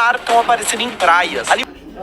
mar estão aparecendo em praias.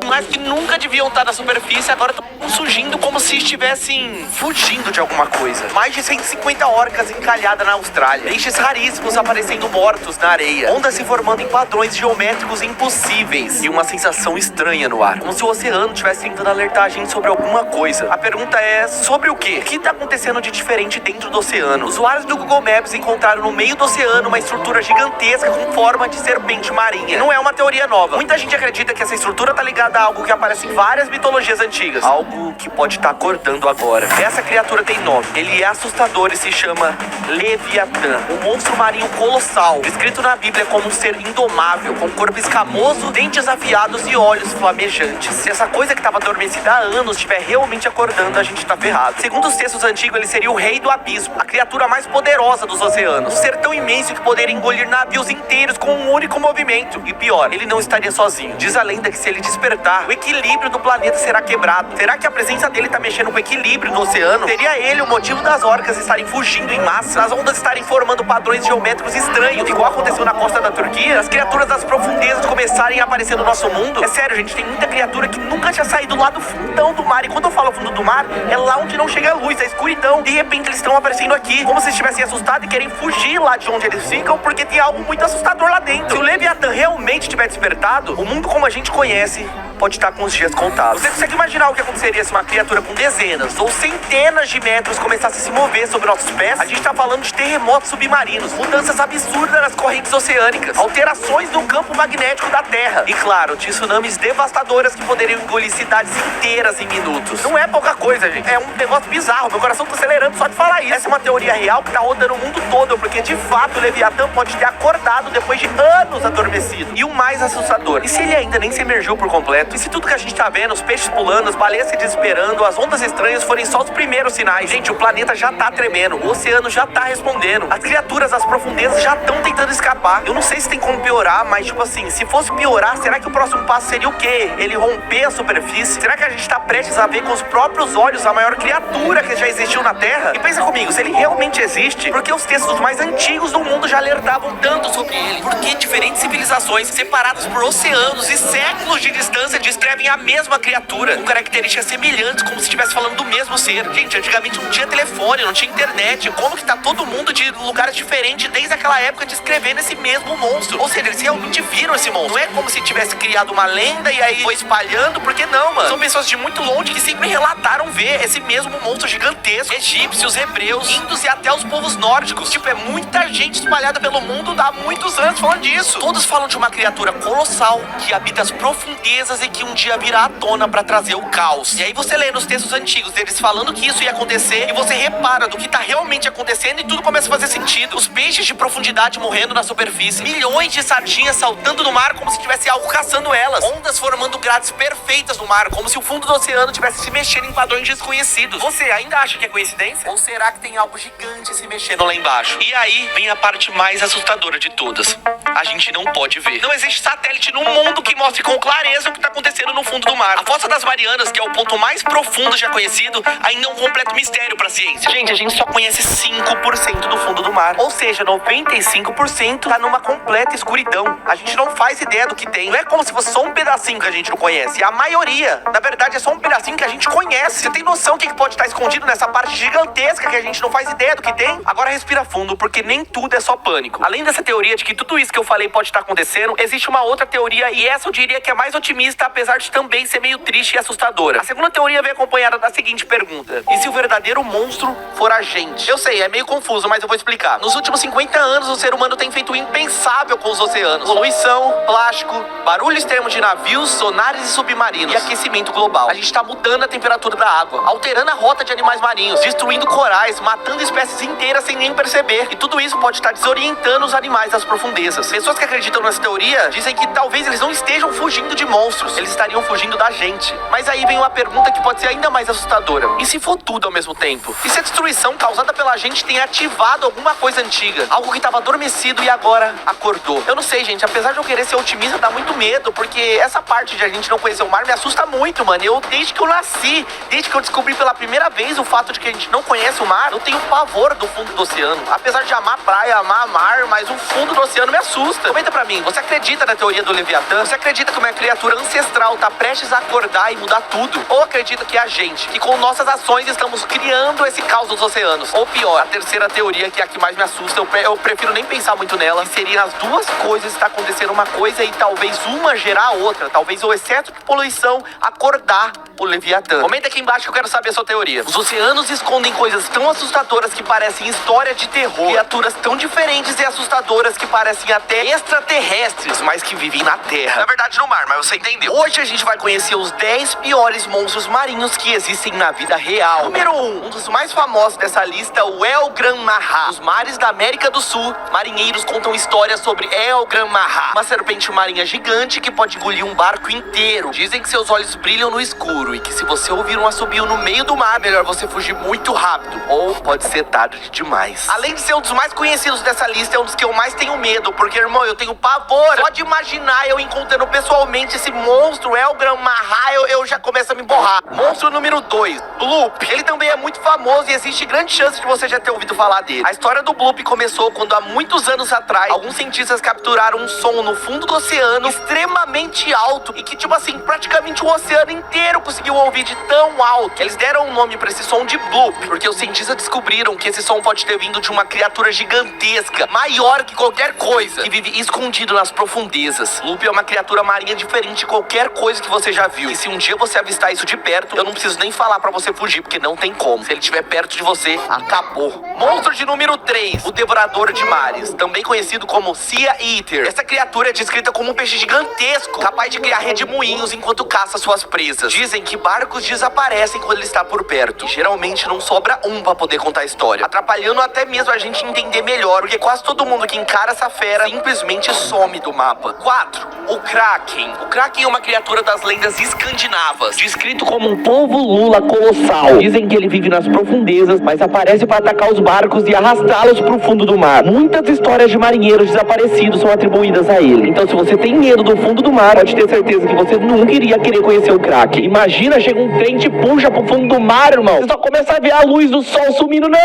Mas que nunca deviam estar na superfície, agora estão surgindo como se estivessem fugindo de alguma coisa. Mais de 150 orcas encalhadas na Austrália. Peixes raríssimos aparecendo mortos na areia. Ondas se formando em padrões geométricos impossíveis. E uma sensação estranha no ar. Como se o oceano estivesse tentando alertar a gente sobre alguma coisa. A pergunta é, sobre o quê? O que está acontecendo de diferente dentro do oceano? Usuários do Google Maps encontraram no meio do oceano uma estrutura gigantesca com forma de serpente marinha. E não é uma teoria nova. Muita gente acredita que essa estrutura está ligada a algo que aparece em várias mitologias antigas. Algo que pode estar acordando agora. Essa criatura tem nome. Ele é assustador e se chama Leviatã. Um monstro marinho colossal, descrito na Bíblia como um ser indomável, com corpo escamoso, dentes afiados e olhos flamejantes. Se essa coisa que estava adormecida há anos estiver realmente acordando, a gente tá ferrado. Segundo os textos antigos, ele seria o rei do abismo, a criatura mais poderosa dos oceanos. Um ser tão imenso que poderia engolir navios inteiros com um único movimento. E pior, ele não estaria sozinho. Diz a lenda que se ele despertar, o equilíbrio do planeta será quebrado. Será que a presença dele tá mexendo com o equilíbrio do oceano? Seria ele o motivo das orcas estarem fugindo em massa, as ondas estarem formando padrões geométricos estranhos, igual aconteceu na costa da Turquia? As criaturas das profundezas começarem a aparecer no nosso mundo? É sério, gente, tem muita criatura que nunca tinha saído lá do fundão do mar. E quando eu falo fundo do mar, é lá onde não chega a luz, a escuridão. De repente eles estão aparecendo aqui, como se estivessem assustados e querem fugir lá de onde eles ficam, porque tem algo muito assustador lá dentro. Se o Leviatã realmente tiver despertado, o mundo como a gente conhece pode estar com os dias contados. Você consegue imaginar o que aconteceria se uma criatura com dezenas ou centenas de metros começasse a se mover sobre nossos pés? A gente tá falando de terremotos submarinos, mudanças absurdas nas correntes oceânicas, alterações no campo magnético da Terra e, claro, tsunamis devastadoras que poderiam engolir cidades inteiras em minutos. Não é pouca coisa, gente. É um negócio bizarro. Meu coração tá acelerando só de falar isso. Essa é uma teoria real que tá rodando o mundo todo, porque, de fato, o Leviatã pode ter acordado depois de anos adormecido. E o mais assustador, e se ele ainda nem se emergiu por completo? E se tudo que a gente tá vendo, os peixes pulando, as baleias se desesperando, as ondas estranhas forem só os primeiros sinais? Gente, o planeta já tá tremendo, o oceano já tá respondendo, as criaturas das profundezas já estão tentando escapar. Eu não sei se tem como piorar, mas tipo assim, se fosse piorar, será que o próximo passo seria o quê? Ele romper a superfície? Será que a gente tá prestes a ver com os próprios olhos a maior criatura que já existiu na Terra? E pensa comigo, se ele realmente existe, por que os textos mais antigos do mundo já alertavam tanto sobre ele? Por que diferentes civilizações, separadas por oceanos e séculos de distância, descrevem a mesma criatura, com características semelhantes, como se estivesse falando do mesmo ser? Gente, antigamente não tinha telefone, não tinha internet. Como que tá todo mundo de lugares diferentes desde aquela época descrevendo esse mesmo monstro? Ou seja, eles realmente viram esse monstro. Não é como se tivesse criado uma lenda e aí foi espalhando, porque não, mano. São pessoas de muito longe que sempre relataram ver esse mesmo monstro gigantesco. Egípcios, hebreus, índios e até os povos nórdicos. Tipo, é muita gente espalhada pelo mundo há muitos anos falando disso. Todos falam de uma criatura colossal que habita as profundezas e que um dia virá à tona pra trazer o caos. E aí você lê nos textos antigos deles falando que isso ia acontecer e você repara do que tá realmente acontecendo e tudo começa a fazer sentido. Os peixes de profundidade morrendo na superfície, milhões de sardinhas saltando no mar como se tivesse algo caçando elas, ondas formando grades perfeitas no mar, como se o fundo do oceano tivesse se mexendo em padrões desconhecidos. Você ainda acha que é coincidência? Ou será que tem algo gigante se mexendo lá embaixo? E aí vem a parte mais assustadora de todas. A gente não pode ver. Não existe satélite no mundo que mostre com clareza o que tá acontecendo no fundo do mar. A Fossa das Marianas, que é o ponto mais profundo já conhecido, ainda é um completo mistério pra ciência. Gente, a gente só conhece 5% do fundo do mar. Ou seja, 95% tá numa completa escuridão. A gente não faz ideia do que tem. Não é como se fosse só um pedacinho que a gente não conhece. A maioria, na verdade, é só um pedacinho que a gente conhece. Você tem noção do que pode estar escondido nessa parte gigantesca que a gente não faz ideia do que tem? Agora respira fundo, porque nem tudo é só pânico. Além dessa teoria de que tudo isso que eu falei pode estar acontecendo, existe uma outra teoria, e essa eu diria que é mais otimista, apesar de também ser meio triste e assustadora. A segunda teoria vem acompanhada da seguinte pergunta: e se o verdadeiro monstro for a gente? Eu sei, é meio confuso, mas eu vou explicar. Nos últimos 50 anos, o ser humano tem feito o impensável com os oceanos. Poluição, plástico, barulho extremo de navios, sonares e submarinos, e aquecimento global. A gente tá mudando a temperatura da água, alterando a rota de animais marinhos, destruindo corais, matando espécies inteiras sem nem perceber. E tudo isso pode estar desorientando os animais das profundezas. Pessoas que acreditam nessa teoria dizem que talvez eles não estejam fugindo de monstros, eles estariam fugindo da gente. Mas aí vem uma pergunta que pode ser ainda mais assustadora: e se for tudo ao mesmo tempo? E se a destruição causada pela gente tem ativado alguma coisa antiga? Algo que estava adormecido e agora acordou? Eu não sei, gente, apesar de eu querer ser otimista, dá muito medo, porque essa parte de a gente não conhecer o mar me assusta muito, mano. Desde que eu nasci, desde que eu descobri pela primeira vez o fato de que a gente não conhece o mar, eu tenho pavor do fundo do oceano. Apesar de amar praia, amar mar, mas o fundo do oceano me assusta. Comenta pra mim, você acredita acredita na teoria do Leviatã? Você acredita que uma criatura ancestral tá prestes a acordar e mudar tudo? Ou acredita que a gente, que com nossas ações estamos criando esse caos nos oceanos? Ou pior, a terceira teoria, que é a que mais me assusta, eu prefiro nem pensar muito nela, que seriam as duas coisas, está acontecendo uma coisa e talvez uma gerar a outra. Talvez o excesso de poluição acordar o Leviatã. Comenta aqui embaixo que eu quero saber a sua teoria. Os oceanos escondem coisas tão assustadoras que parecem história de terror. Criaturas tão diferentes e assustadoras que parecem até extraterrestres, mas que vivem na terra. Na verdade, no mar, mas você entendeu. Hoje a gente vai conhecer os 10 piores monstros marinhos que existem na vida real. Número 1. Um dos mais famosos dessa lista, o El Gran Mahá. Nos mares da América do Sul, marinheiros contam histórias sobre El Gran Mahá, uma serpente marinha gigante que pode engolir um barco inteiro. Dizem que seus olhos brilham no escuro e que se você ouvir um assobio no meio do mar, melhor você fugir muito rápido, ou pode ser tarde demais. Além de ser um dos mais conhecidos dessa lista, é um dos que eu mais tenho medo, porque, irmão, eu tenho pavor. Só de imaginar eu encontrando pessoalmente esse monstro, El Gran Mahá, eu já começo a me borrar. Monstro número 2, Bloop. Ele também é muito famoso e existe grande chance de você já ter ouvido falar dele. A história do Bloop começou quando, há muitos anos atrás, alguns cientistas capturaram um som no fundo do oceano extremamente alto e que, tipo assim, praticamente o oceano inteiro conseguiu ouvir de tão alto. Eles deram um nome pra esse som de Bloop, porque os cientistas descobriram que esse som pode ter vindo de uma criatura gigantesca, maior que qualquer coisa, que vive escondido nas profundezas. Bloop é uma criatura marinha diferente de qualquer coisa que você já viu. E se um dia você avistar isso de perto, eu não preciso nem falar pra você fugir, porque não tem como. Se ele estiver perto de você, acabou. Monstro de número 3, o Devorador de Mares, também conhecido como Sea Eater. Essa criatura é descrita como um peixe gigantesco, capaz de criar redemoinhos enquanto caça suas presas. Dizem que barcos desaparecem quando ele está por perto, e geralmente não sobra um pra poder contar a história, atrapalhando até mesmo a gente entender melhor, porque quase todo mundo que encara essa fera simplesmente some do mapa. 4. O Kraken. O Kraken é uma criatura das lendas escandinavas, descrito como um polvo lula colossal. Dizem que ele vive nas profundezas, mas aparece para atacar os barcos e arrastá-los pro fundo do mar. Muitas histórias de marinheiros desaparecidos são atribuídas a ele. Então, se você tem medo do fundo do mar, pode ter certeza que você nunca iria querer conhecer o Kraken. Imagina, chega um trem e te puxa pro fundo do mar, irmão. Você só começa a ver a luz do sol sumindo. Não!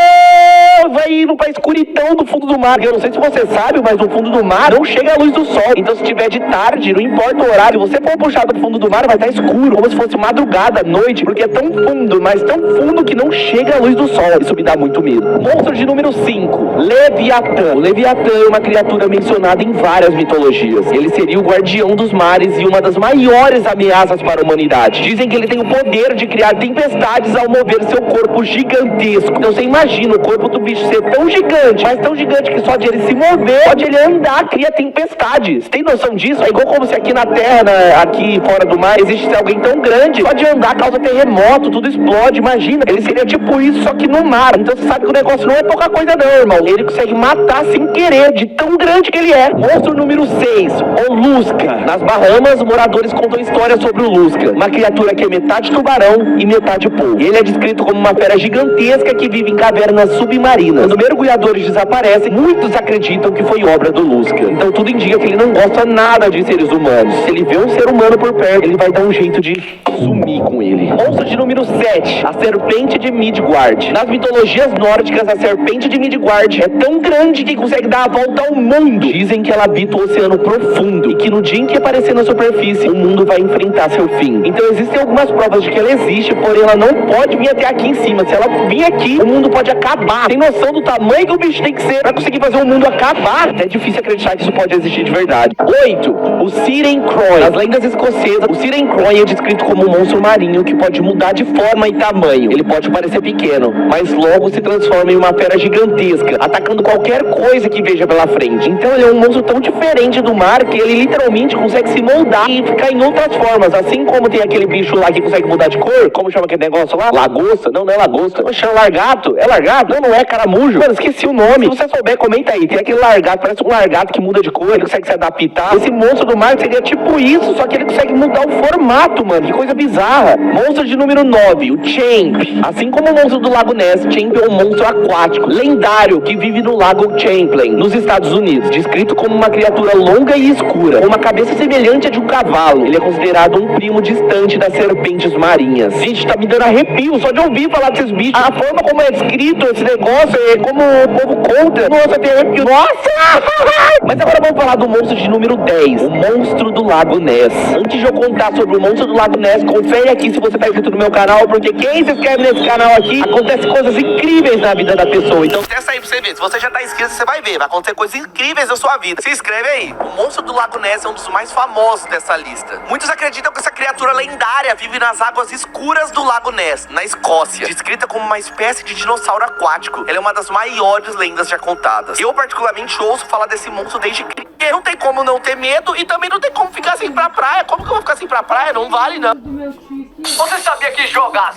Vai indo pra escuridão do fundo do mar. Eu não sei se você sabe, mas no fundo do mar não chega a luz do sol. Então, se tiver de tarde, não importa o horário, se você for puxado pro fundo do mar, vai estar escuro, como se fosse madrugada, noite, porque é tão fundo, mas tão fundo que não chega a luz do sol. Isso me dá muito medo. Monstro de número 5, Leviatã. O Leviatã é uma criatura mencionada em várias mitologias. Ele seria o guardião dos mares e uma das maiores ameaças para a humanidade. Dizem que ele tem o poder de criar tempestades ao mover seu corpo gigantesco. Então você imagina o corpo do bicho ser tão gigante, mas tão gigante que só de ele se mover, só de ele andar, cria tempestades. Tem noção disso? É igual como se aqui na terra, aqui fora do mar, existe alguém tão grande, só de andar causa terremoto, tudo explode. Imagina, ele seria tipo isso, só que no mar. Então você sabe que o negócio não é pouca coisa não, irmão. Ele consegue matar sem querer, de tão grande que ele é. Monstro número 6, o Lusca. Nas Bahamas, moradores contam histórias sobre o Lusca, uma criatura que é metade tubarão e metade polvo. Ele é descrito como uma fera gigantesca que vive em cavernas submarinas. Quando mergulhadores desaparecem, muitos acreditam que foi obra do Lusca. Então tudo indica que ele não gosta nada de seres humanos. Se ele vê um ser humano por perto, ele vai dar um jeito de sumir com ele. Monstro de número 7, a Serpente de Midgard. Nas mitologias nórdicas, a Serpente de Midgard é tão grande que consegue dar a volta ao mundo. Dizem que ela habita o oceano profundo e que no dia em que aparecer na superfície, o mundo vai enfrentar seu fim. Então existem algumas provas de que ela existe, porém ela não pode vir até aqui em cima. Se ela vir aqui, o mundo pode acabar. Tem noção do tamanho que o bicho tem que ser pra conseguir fazer o mundo acabar? É difícil acreditar que isso pode existir de verdade. 8. O Siren Croy. Nas lendas escocesas, o Siren Croy é descrito como um monstro marinho que pode mudar de forma e tamanho. Ele pode parecer pequeno, mas logo se transforma em uma fera gigantesca, atacando qualquer coisa que veja pela frente. Então ele é um monstro tão diferente do mar que ele literalmente consegue se moldar e ficar em outras formas. Assim como tem aquele bicho lá que consegue mudar de cor. Como chama aquele negócio lá? Lagosta? Não, não é lagosta. Chama largato? É largato? Não, não é caramujo. Mano, esqueci o nome. Se você souber, comenta aí. Tem aquele largato, parece um largato que muda de cor, ele consegue se adaptar. Esse monstro do mar seria tipo isso, só que ele consegue mudar o formato, mano. Que coisa coisa bizarra. Monstro de número 9, o Champ. Assim como o monstro do Lago Ness, Champ é um monstro aquático, lendário, que vive no Lago Champlain, nos Estados Unidos. Descrito como uma criatura longa e escura, com uma cabeça semelhante à de um cavalo. Ele é considerado um primo distante das serpentes marinhas. Gente, tá me dando arrepio só de ouvir falar desses bichos. A forma como é escrito esse negócio, é como o povo conta. Nossa, tem arrepio. Nossa! Mas agora vamos falar do monstro de número 10, o monstro do Lago Ness. Antes de eu contar sobre o monstro do Lago Ness, confere aqui se você tá inscrito no meu canal, porque quem se inscreve nesse canal aqui, acontece coisas incríveis na vida da pessoa. Então testa aí pra você ver. Se você já tá inscrito, você vai ver. Vai acontecer coisas incríveis na sua vida. Se inscreve aí. O monstro do Lago Ness é um dos mais famosos dessa lista. Muitos acreditam que essa criatura lendária vive nas águas escuras do Lago Ness, na Escócia. Descrita como uma espécie de dinossauro aquático, ela é uma das maiores lendas já contadas. Eu particularmente ouço falar desse monstro desde criança. Não tem como não ter medo e também não tem como ficar sem ir pra praia. Como que eu vou ficar sem ir pra praia? Não vale, não. Você sabia que jogar